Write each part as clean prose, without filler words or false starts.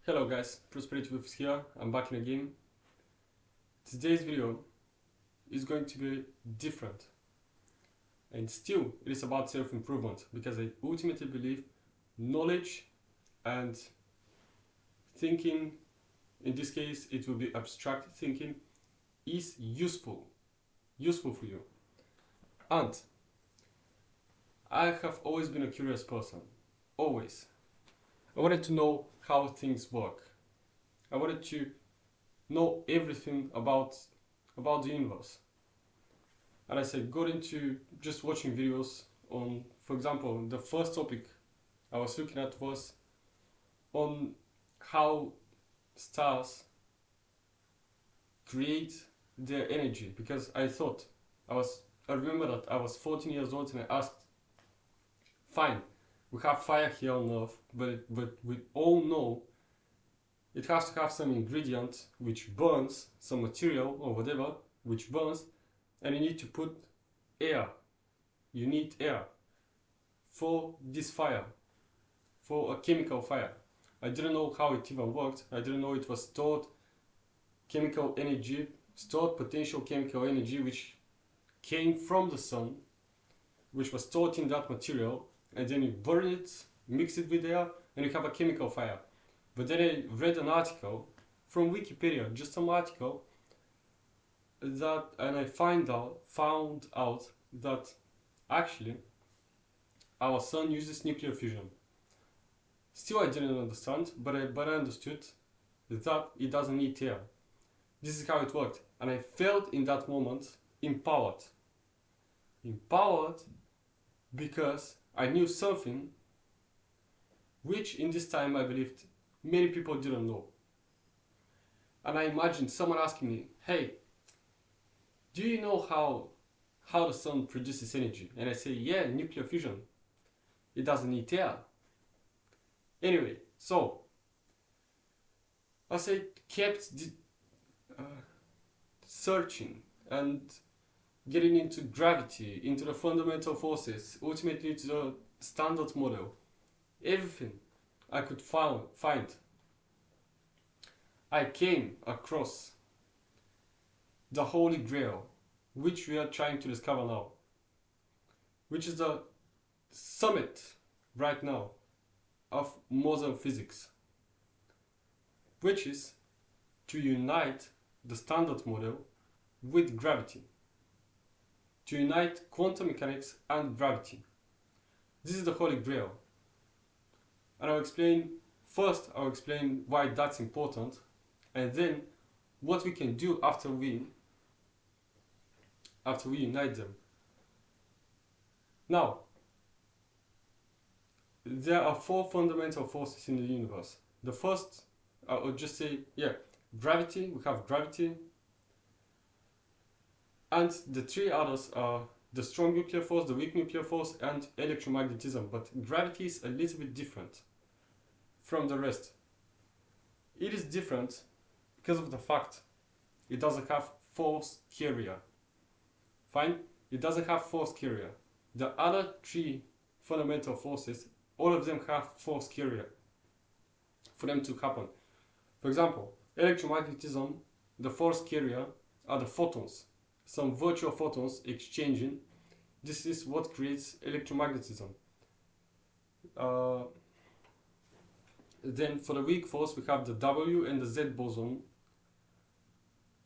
Hello guys, Prosperity Wolf here, I'm back in again. Today's video is going to be different, and still it is about self-improvement, because I ultimately believe knowledge and thinking, in this case it will be abstract thinking, is useful for you. And I have always been a curious person, always. I wanted to know how things work. I wanted to know everything about the universe. And I said, got into just watching videos on, for example, the first topic I was looking at was on how stars create their energy, because I remember that I was 14 years old and I asked, fine, we have fire here on Earth, but we all know it has to have some ingredient which burns, some material or whatever which burns, and you need to put air. You need air for this fire, for a chemical fire. I didn't know how it even worked. I didn't know it was stored chemical energy, stored potential chemical energy which came from the sun, which was stored in that material, and then you burn it, mix it with air, and you have a chemical fire. But then I read an article from Wikipedia, just some article, and I found out that actually our sun uses nuclear fusion. Still I didn't understand, but I understood that it doesn't need air. This is how it worked, and I felt in that moment empowered. Empowered because I knew something which in this time I believed many people didn't know. And I imagined someone asking me, hey, do you know how the sun produces energy? And I say, yeah, nuclear fusion. It doesn't need air. Anyway, so as I kept searching and getting into gravity, into the fundamental forces, ultimately to the standard model, everything I could find, I came across the Holy Grail, which we are trying to discover now, which is the summit right now of modern physics, which is to unite the standard model with gravity, to unite quantum mechanics and gravity. This is the Holy Grail. And I'll explain why that's important, and then what we can do after we unite them. Now, there are four fundamental forces in the universe. The first, I would just say, gravity. We have gravity. And the three others are the strong nuclear force, the weak nuclear force, and electromagnetism. But gravity is a little bit different from the rest. It is different because of the fact it doesn't have force carrier. Fine? It doesn't have force carrier. The other three fundamental forces, all of them have force carrier for them to happen. For example, electromagnetism, the force carrier are the photons. Some virtual photons exchanging. This is what creates electromagnetism. Then for the weak force we have the W and the Z boson.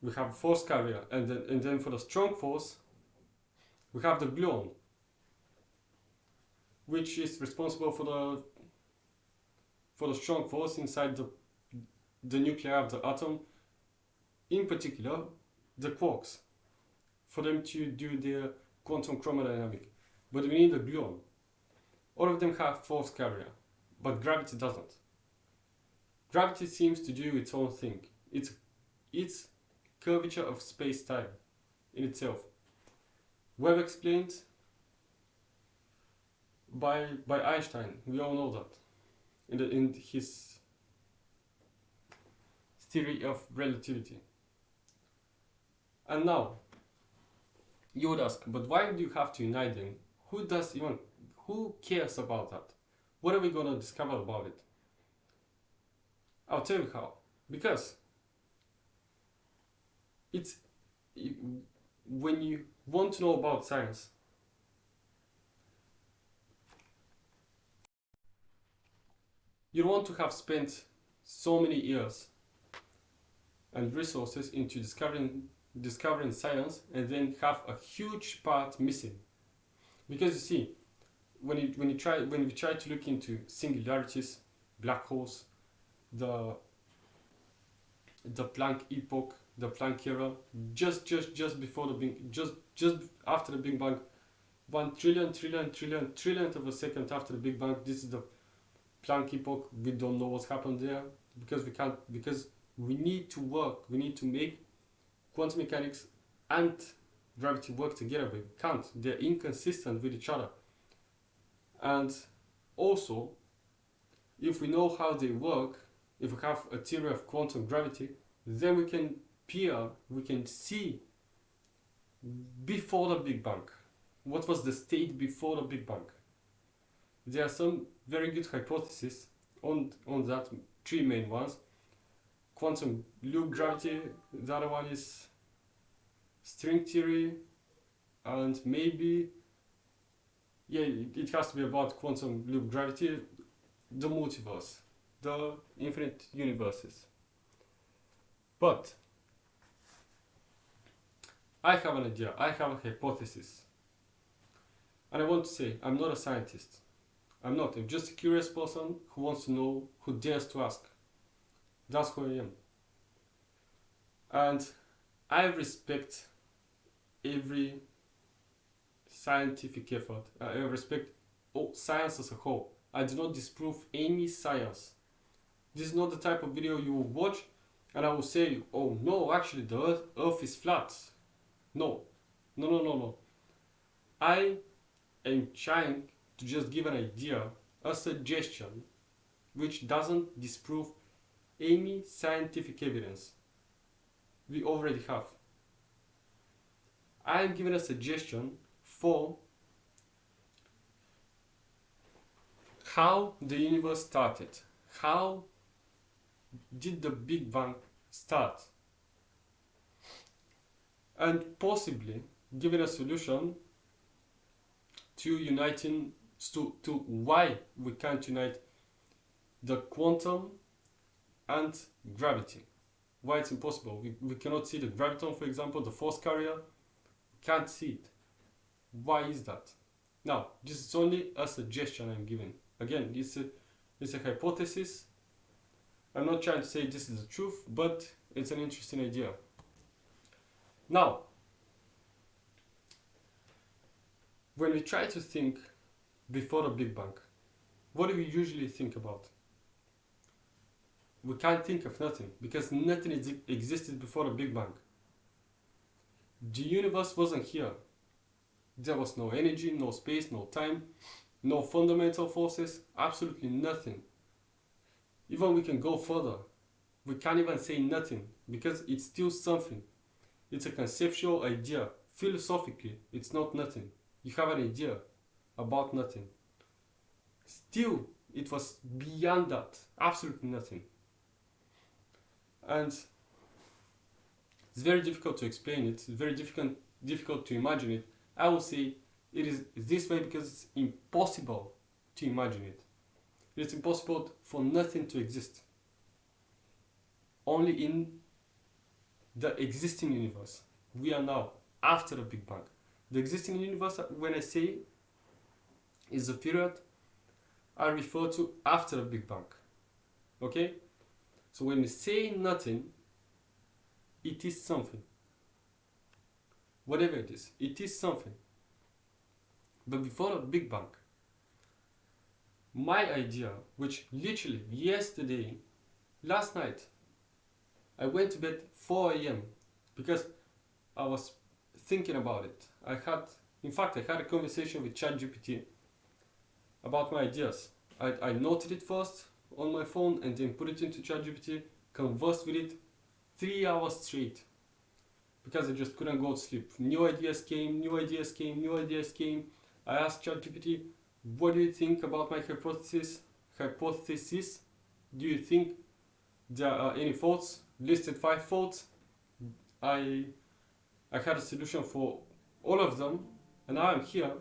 We have force carrier, and then for the strong force we have the gluon, which is responsible for the strong force inside the nuclei of the atom, in particular the quarks, for them to do their quantum chromodynamic. But we need the gluon. All of them have force carrier, but gravity doesn't. Gravity seems to do its own thing. It's curvature of space-time in itself. Well explained by Einstein. We all know that in his theory of relativity. And now you would ask, but why do you have to unite them? Who cares about that? What are we gonna discover about it? I'll tell you how. Because it's it, when you want to know about science, you don't want to have spent so many years and resources into discovering science and then have a huge part missing. Because you see, when we try to look into singularities, black holes, the Planck epoch, the Planck era, just before the Big, just after the Big Bang, 1 trillion of a second after the Big Bang. This is the Planck epoch. We don't know what's happened there because we need to work. We need to make quantum mechanics and gravity work together, but we can't. They're inconsistent with each other. And also, if we know how they work, if we have a theory of quantum gravity, then we can see before the Big Bang. What was the state before the Big Bang? There are some very good hypotheses on that, three main ones. Quantum loop gravity, the other one is string theory, and maybe, yeah, it has to be about quantum loop gravity, the multiverse, the infinite universes. But I have an idea, I have a hypothesis, and I want to say I'm not a scientist. I'm not. I'm just a curious person who wants to know, who dares to ask. That's who I am. And I respect every scientific effort. I respect science as a whole. I do not disprove any science. This is not the type of video you will watch and I will say, oh no, actually the earth is flat. No. No. I am trying to just give an idea, a suggestion, which doesn't disprove any scientific evidence we already have. I am giving a suggestion for how the universe started. How did the Big Bang start? And possibly giving a solution to uniting to why we can't unite the quantum and gravity. Why it's impossible. We cannot see the graviton, for example, the force carrier. Can't see it. Why is that? Now, this is only a suggestion I'm giving. Again, it's a hypothesis. I'm not trying to say this is the truth, but it's an interesting idea. Now, when we try to think before the Big Bang, what do we usually think about? We can't think of nothing, because nothing existed before the Big Bang. The universe wasn't here. There was no energy, no space, no time, no fundamental forces, absolutely nothing. Even we can go further. We can't even say nothing, because it's still something. It's a conceptual idea. Philosophically, it's not nothing. You have an idea about nothing. Still, it was beyond that. Absolutely nothing. And it's very difficult to explain it. It's very difficult to imagine it. I will say it is this way because it's impossible to imagine it. It's impossible for nothing to exist. Only in the existing universe. We are now after the Big Bang. The existing universe, when I say is the period I refer to after the Big Bang. Okay? So when we say nothing, it is something. Whatever it is something. But before the Big Bang, my idea, which literally yesterday, last night, I went to bed 4 a.m. because I was thinking about it. I had a conversation with ChatGPT about my ideas. I noted it first on my phone and then put it into ChatGPT, conversed with it 3 hours straight because I just couldn't go to sleep. New ideas came. I asked ChatGPT, what do you think about my hypothesis? Do you think there are any faults, listed 5 faults. I had a solution for all of them, and now I'm here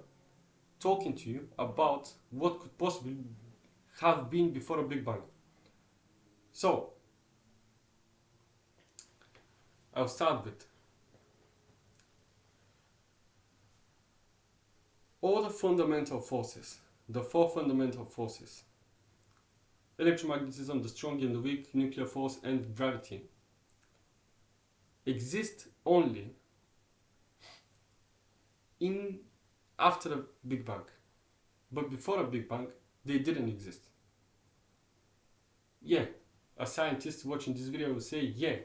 talking to you about what could possibly have been before a Big Bang. So, I'll start with all the fundamental forces, the 4 fundamental forces: electromagnetism, the strong and the weak, nuclear force, and gravity, exist only after the Big Bang. But before the Big Bang, they didn't exist. Yeah, a scientist watching this video will say, yeah,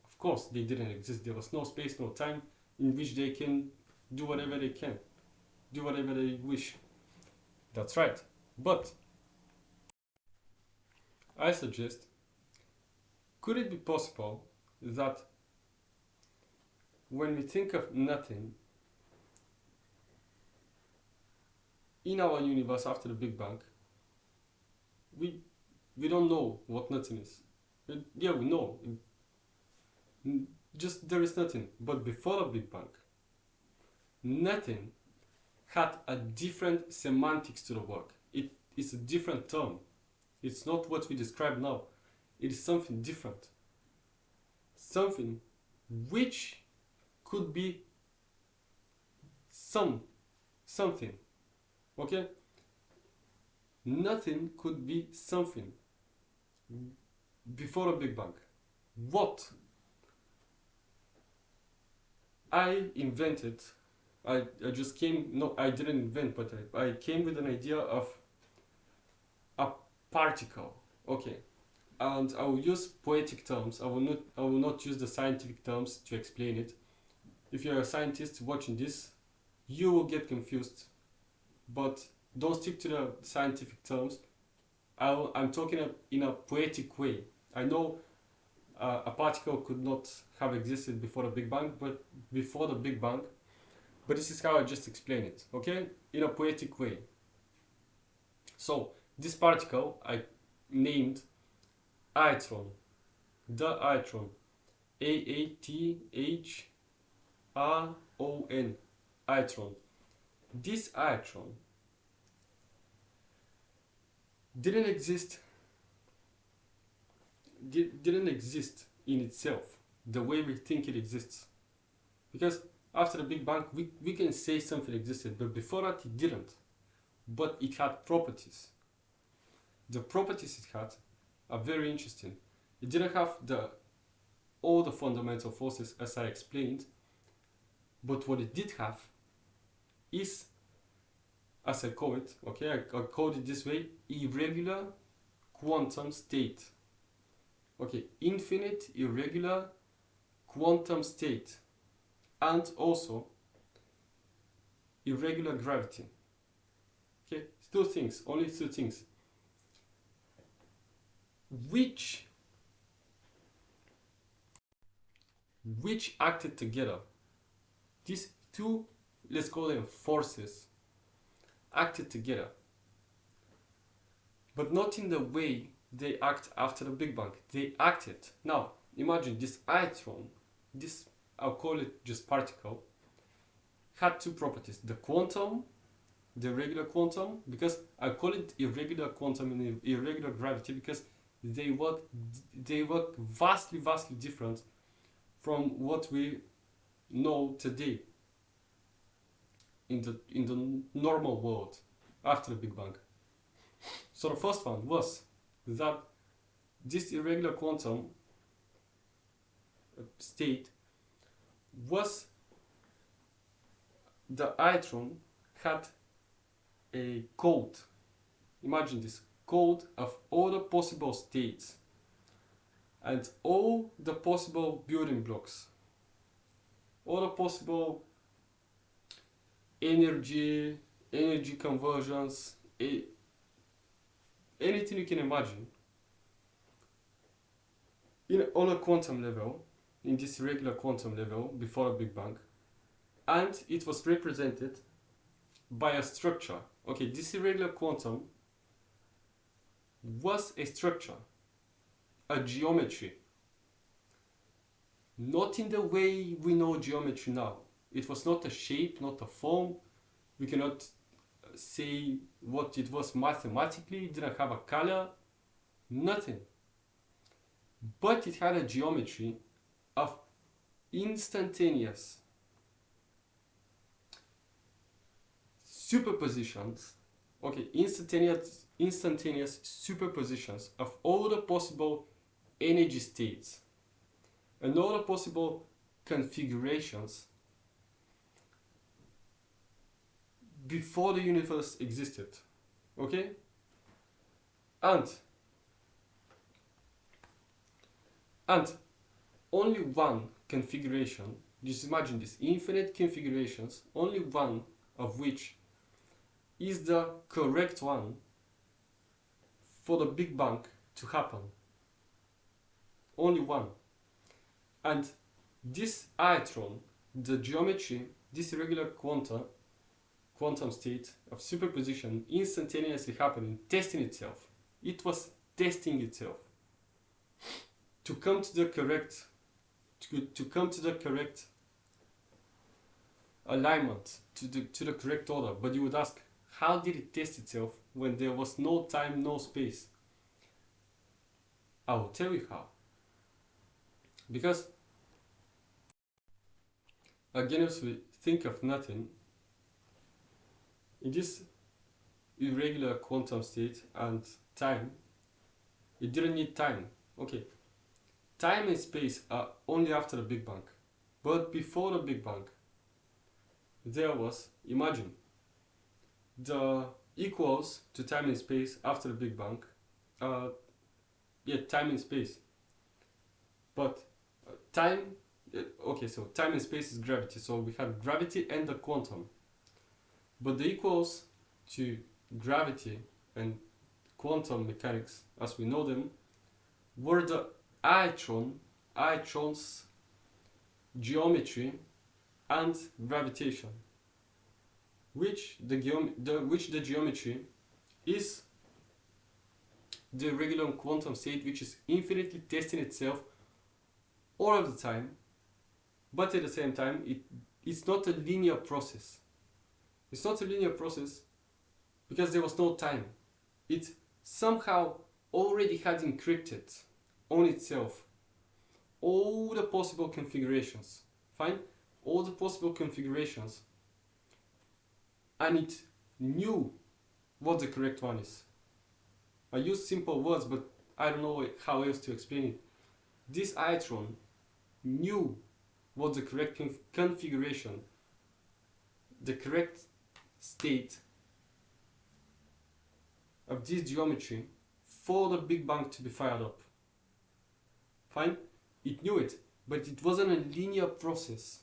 of course they didn't exist. There was no space, no time in which they can do whatever they can, do whatever they wish. That's right. But I suggest, could it be possible that when we think of nothing in our universe after the Big Bang, we don't know what nothing is. Yeah, we know. Just there is nothing. But before the Big Bang, nothing had a different semantics to the word. It is a different term. It's not what we describe now. It is something different. Something which could be something. Okay? Nothing could be something before a Big Bang. What I invented, I just came, no, I didn't invent, but I came with an idea of a particle. Okay, and I will use poetic terms. I will not use the scientific terms to explain it. If you're a scientist watching this, you will get confused. But don't stick to the scientific terms. I'm talking in a poetic way. I know a particle could not have existed before the Big Bang, but this is how I just explain it, okay? In a poetic way. So, this particle I named Aethron. The Aethron. A-A-T-H-R-O-N. Aethron. This Aethron didn't exist in itself the way we think it exists, because after the Big Bang we can say something existed, but before that it didn't. But it had properties. The properties it had are very interesting. It didn't have all the fundamental forces as I explained, but what it did have is, as I call it, okay, I called it this way, irregular quantum state. Okay, infinite irregular quantum state, and also irregular gravity. Okay, two things, only two things, which acted together. These two, let's call them forces, acted together, but not in the way they act after the Big Bang. They acted. Now, imagine this Aethron, this, I'll call it just particle, had two properties. The quantum, the irregular quantum, because I call it irregular quantum and irregular gravity because they work vastly different from what we know today in the normal world after the Big Bang. So the first one was that this irregular quantum state was, the Aethron had a code. Imagine this code of all the possible states and all the possible building blocks, all the possible energy conversions, anything you can imagine on a quantum level, in this irregular quantum level before the Big Bang, and it was represented by a structure. Okay, this irregular quantum was a structure, a geometry. Not in the way we know geometry now. It was not a shape, not a form. We cannot say what it was mathematically. It didn't have a color. Nothing. But it had a geometry of instantaneous superpositions. Okay, instantaneous superpositions of all the possible energy states and all the possible configurations before the universe existed. Okay? And only one configuration, just imagine this, infinite configurations, only one of which is the correct one for the Big Bang to happen. Only one. And this Aethron, the geometry, this irregular quantum state of superposition instantaneously happening, testing itself. It was testing itself to come to the correct alignment, to the correct order. But you would ask, how did it test itself when there was no time, no space? I will tell you how. Because again, if we think of nothing, in this irregular quantum state and time, it didn't need time. Okay, time and space are only after the Big Bang. But before the Big Bang, there was, imagine, the equals to time and space after the Big Bang. Time and space. But time, okay, so time and space is gravity. So we had gravity and the quantum. But the equals to gravity and quantum mechanics, as we know them, were the Aethron's geometry and gravitation, which the geometry is the regular quantum state, which is infinitely testing itself all of the time, but at the same time it's not a linear process. It's not a linear process because there was no time. It somehow already had encrypted on itself all the possible configurations. Fine? All the possible configurations. And it knew what the correct one is. I use simple words, but I don't know how else to explain it. This Aethron knew what the correct configuration, the correct state of this geometry for the Big Bang to be fired up. Fine? It knew it, but it wasn't a linear process.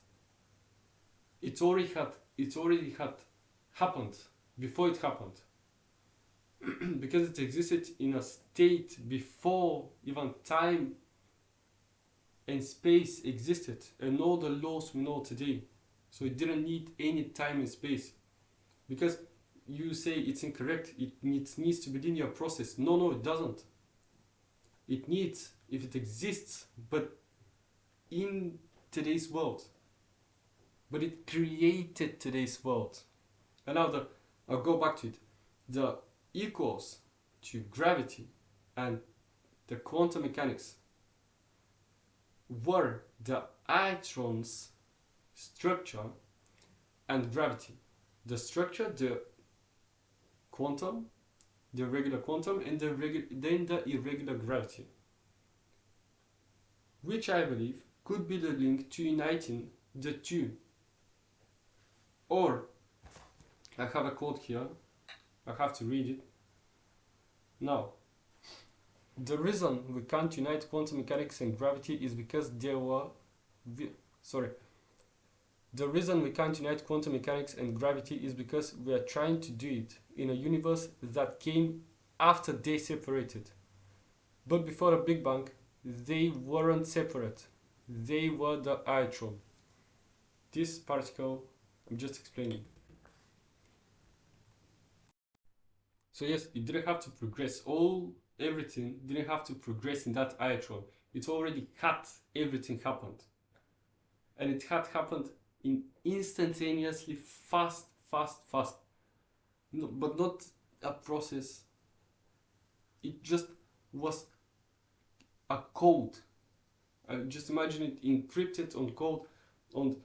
It already had happened before it happened. Because it existed in a state before even time and space existed and all the laws we know today. So it didn't need any time and space. Because you say it's incorrect, it needs to be linear process. No, it doesn't. It needs, if it exists, but in today's world. But it created today's world. And now I'll go back to it. The equals to gravity and the quantum mechanics were the Aethron's structure and gravity. The structure, the quantum, the regular quantum, and then the irregular gravity, which I believe could be the link to uniting the two. Or, I have a quote here, I have to read it. Now, the reason we can't unite quantum mechanics and gravity is because the reason we can't unite quantum mechanics and gravity is because we are trying to do it in a universe that came after they separated. But before the Big Bang, they weren't separate. They were the Aethron. This particle, I'm just explaining. So yes, it didn't have to progress all everything didn't have to progress in that Aethron. It already had everything happened. And it had happened in instantaneously fast. No, but not a process. It just was a code. Just imagine it encrypted on code, on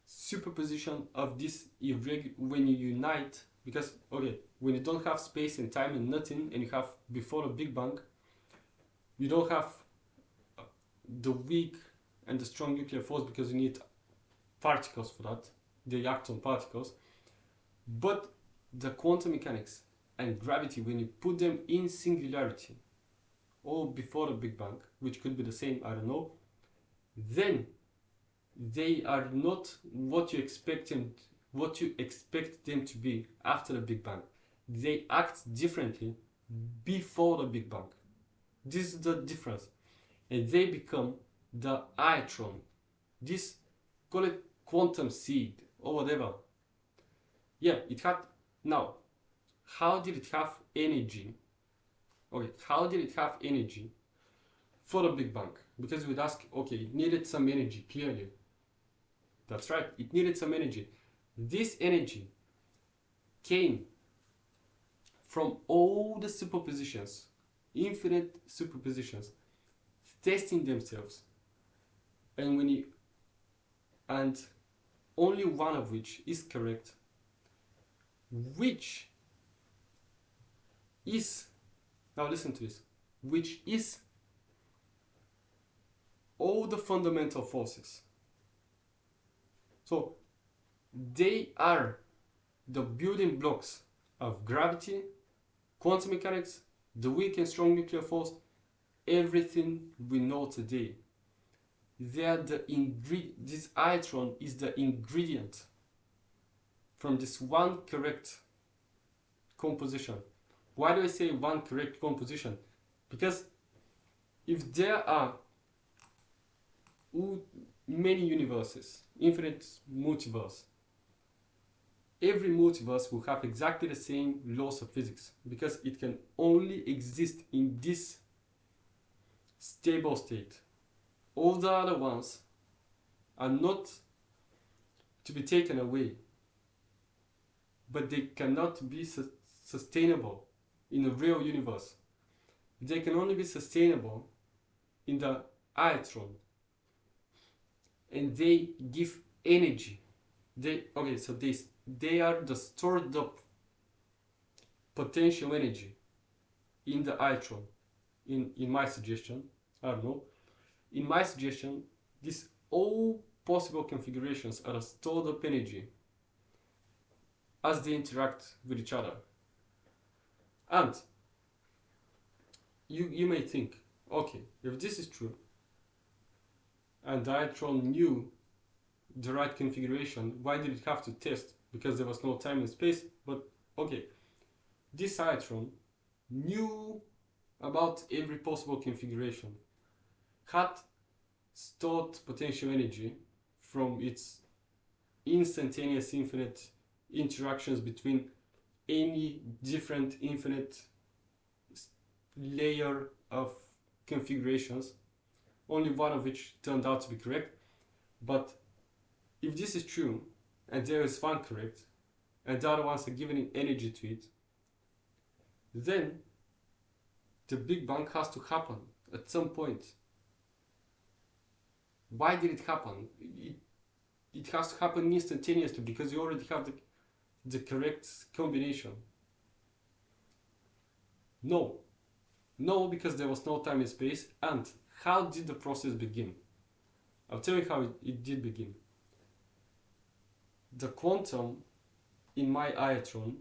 superposition of this irregular, when you unite, because okay, when you don't have space and time and nothing, and you have before a Big Bang, you don't have the weak and the strong nuclear force because you need particles for that, they act on particles. But the quantum mechanics and gravity, when you put them in singularity or before the Big Bang, which could be the same, I don't know, then they are not what you expect them to be after the Big Bang. They act differently before the Big Bang. This is the difference. And they become the Aethron. This, call it quantum seed or whatever. Yeah, it had. Now, how did it have energy? Okay, how did it have energy for the Big Bang? Because we'd ask, okay, it needed some energy, clearly. That's right, it needed some energy. This energy came from all the superpositions, infinite superpositions, testing themselves. And only one of which is correct, which is, now listen to this, which is all the fundamental forces. So they are the building blocks of gravity, quantum mechanics, the weak and strong nuclear force, everything we know today. They are this Aethron is the ingredient from this one correct composition. Why do I say one correct composition? Because if there are many universes, infinite multiverse, every multiverse will have exactly the same laws of physics, because it can only exist in this stable state. All the other ones are not to be taken away, but they cannot be sustainable in a real universe. They can only be sustainable in the Aethron, and they give energy. They are the stored up potential energy in the Aethron. In my suggestion, I don't know. In my suggestion, these all possible configurations are a stored up energy as they interact with each other. And you may think, okay, if this is true, and Aethron knew the right configuration, why did it have to test? Because there was no time and space. But okay, this Aethron knew about every possible configuration, had stored potential energy from its instantaneous infinite interactions between any different infinite layer of configurations, only one of which turned out to be correct. But if this is true, and there is one correct, and the other ones are giving energy to it, then the Big Bang has to happen at some point. Why did it happen? It has to happen instantaneously because you already have the correct combination. No, because there was no time and space. And how did the process begin? I'll tell you how it did begin. The quantum in my Aethron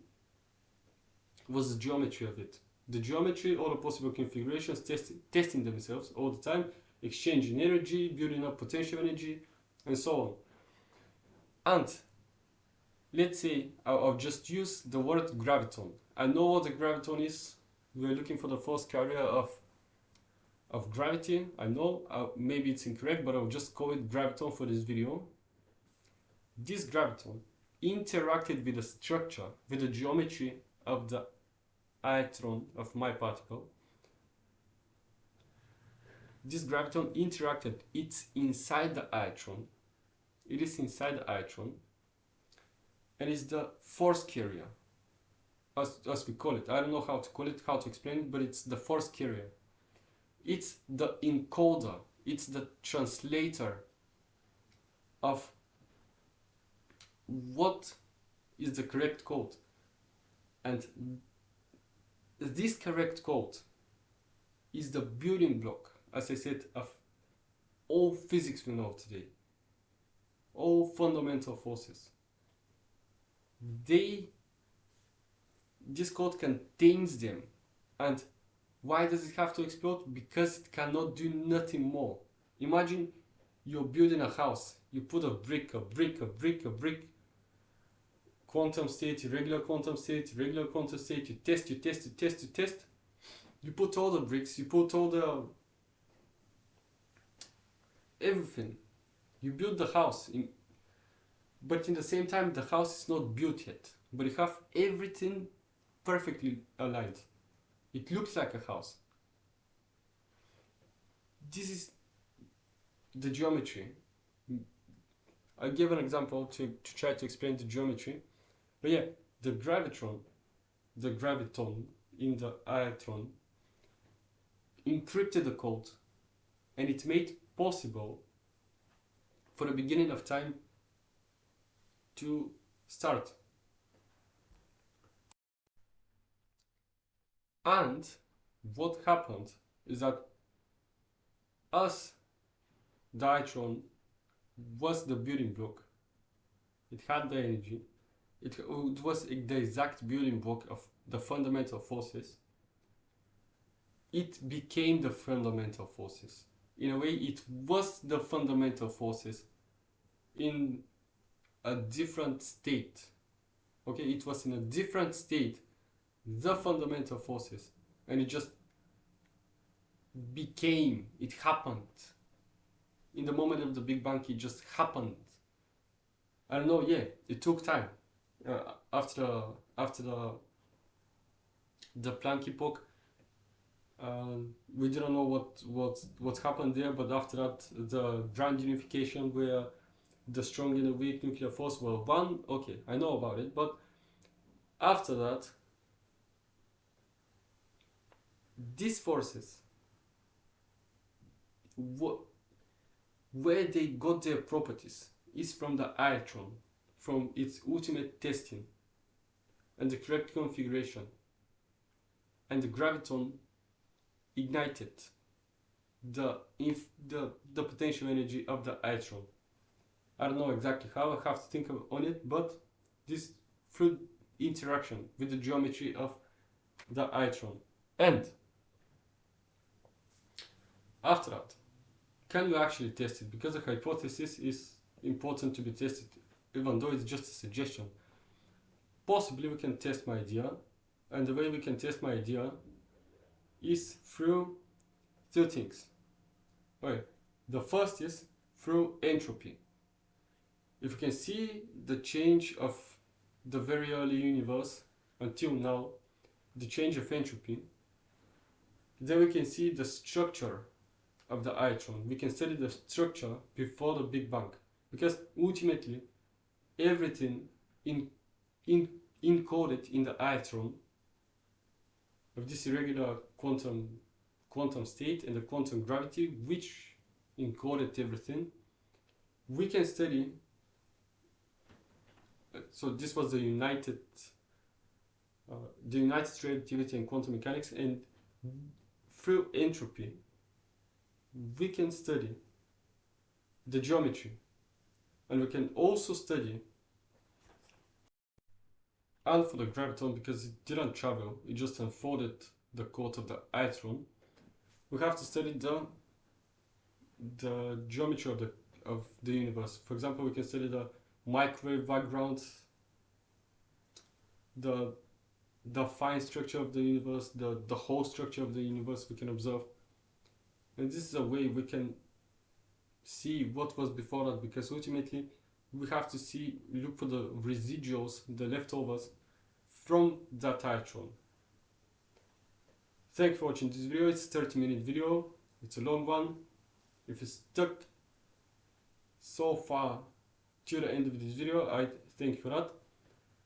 was the geometry of it. The geometry, all the possible configurations, testing themselves all the time, exchanging energy, building up potential energy, and so on. And let's say I'll just use the word graviton. I know what the graviton is. We're looking for the force carrier of gravity. I know, maybe it's incorrect, but I'll just call it graviton for this video. This graviton interacted with the structure, with the geometry of the Aethron of my particle, this graviton interacted. It's inside the Aethron. It is inside the Aethron, and it's the force carrier, as we call it. I don't know how to call it, how to explain it, but it's the force carrier. It's the encoder. It's the translator of what is the correct code. And this correct code is the building block, as I said, of all physics we know today. All fundamental forces. This code contains them. And why does it have to explode? Because it cannot do nothing more. Imagine you're building a house. You put a brick, quantum state, irregular quantum state, regular quantum state, you test. You put all the bricks, you put all the everything. You build the house, but in the same time the house is not built yet. But you have everything perfectly aligned. It looks like a house. This is the geometry. I gave an example to try to explain the geometry. But yeah, the graviton in the Aethron encrypted the code, and it made possible for the beginning of time to start. And what happened is that as the Aethron was the building block, it had the energy, it was the exact building block of the fundamental forces, it became the fundamental forces. In a way, it was the fundamental forces in a different state. Okay, it was in a different state, the fundamental forces, and it just became, it happened. In the moment of the Big Bang, it just happened. I don't know, yeah, it took time. After the Planck epoch, we didn't know what happened there, but after that, the grand unification where the strong and the weak nuclear force were one. Okay, I know about it, but after that, these forces, where they got their properties is from the Aethron, from its ultimate testing and the correct configuration, and the graviton ignited the potential energy of the Aethron. I don't know exactly how, I have to think on it, but this through interaction with the geometry of the Aethron. And after that, can we actually test it? Because the hypothesis is important to be tested, even though it's just a suggestion. Possibly we can test my idea, and the way we can test my idea is through two things. Okay. The first is through entropy. If we can see the change of the very early universe until now, the change of entropy, then we can see the structure of the Aethron. We can study the structure before the Big Bang, because ultimately everything encoded in the Aethron of this irregular quantum state and the quantum gravity, which encoded everything, we can study. So this was the united relativity and quantum mechanics, and through entropy we can study the geometry, and we can also study, and for the graviton, because it didn't travel, it just unfolded the code of the Aethron, we have to study the geometry of the universe. For example, we can study the microwave background, the fine structure of the universe, the whole structure of the universe we can observe. And this is a way we can see what was before that, because ultimately we have to look for the residuals, the leftovers from that Aethron. Thank you for watching this video. It's a 30-minute video. It's a long one. If you stuck so far to the end of this video, I thank you for that.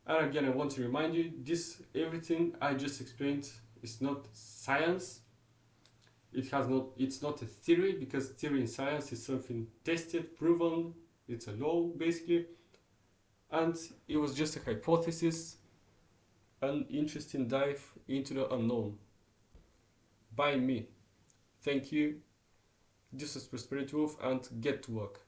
And again, I want to remind you, this everything I just explained is not science. It's not a theory, because theory in science is something tested, proven, it's a law basically. And it was just a hypothesis, an interesting dive into the unknown by me. Thank you. This is Prosperity Wolf, and get to work.